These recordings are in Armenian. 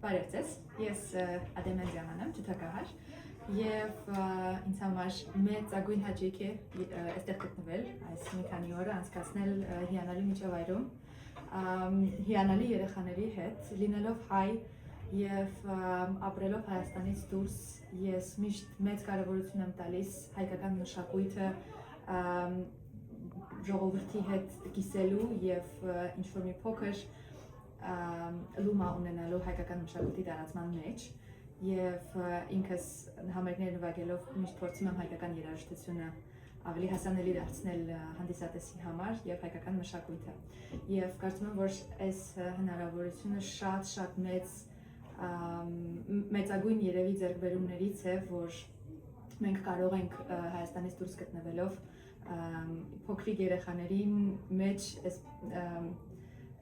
Բարևձեզ, ես Ադեմյան Ձյանան եմ, ջութակահար և ինձ համար մեծագույն հաճույք է այստեղ գտնվել, այս մի քանի օրը անցկացնել հիանալի միջավայրում, հիանալի երեխաների հետ, լինելով հայ և ապրելով Հայաստանից դուրս, ես միշտ մեծ կարևորություն եմ տալիս հայկական մշակույթը ժողովրդի հետ կիսելու և ինչ-որ մի փոքր լումա ունենալու հայկական մշակույթի տարածման մեջ և ինքս համերգներ նվագելով միշտ փորձում եմ հայկական երաժշտությունը ավելի հասանելի դարձնել հանդիսատեսի համար և հայկական մշակույթը և կարծում եմ, որ այս հնարավորությունը շատ մեծագույն երևի ձեռքբերումներից է, որ մենք կարող ենք Հայաստանից դուրս գտնվելով փոքրիկ երեխաների մեջ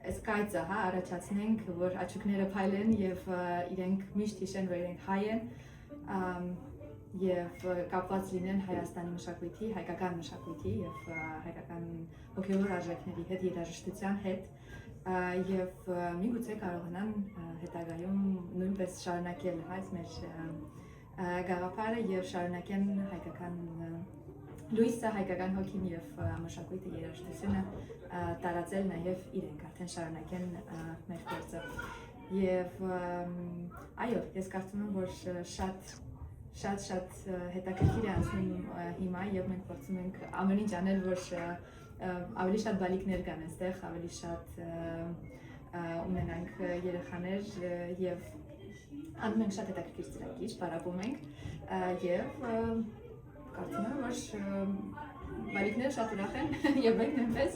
այս կայծը առաջացնենք, որ աչուկները փայլեն և իրենք միշտ հիշեն, որ իրենք հայ են և կապված լինեն Հայաստանի մշակույթի, հայկական մշակույթի և հայկական հոգևոր արժեքների հետ, երաժշտության հետ և միգուցե կարողանան հետագայում նույնպես շարունակել այս մեր գաղափարը և շարունակեն հայկական լույսը, հայկական հոգին և մշակույթը, երաժշտությունը տարածել նաև իրենք արդեն շարունակեն մեր գործը և այո, ես կարծում եմ, որ շատ հետաքրքիր է անցնում հիմա և մենք փորձում ենք ամեն ինչ անել, որ ավելի շատ բալիկներ կան այստեղ, ավելի շատ ունենանք երեխաներ և անում ենք շատ հետաքրքիր ծրագիր, պարապում ենք և կարծում եմ, որ բալիկները շատ ուրախ են և մենք նույնպես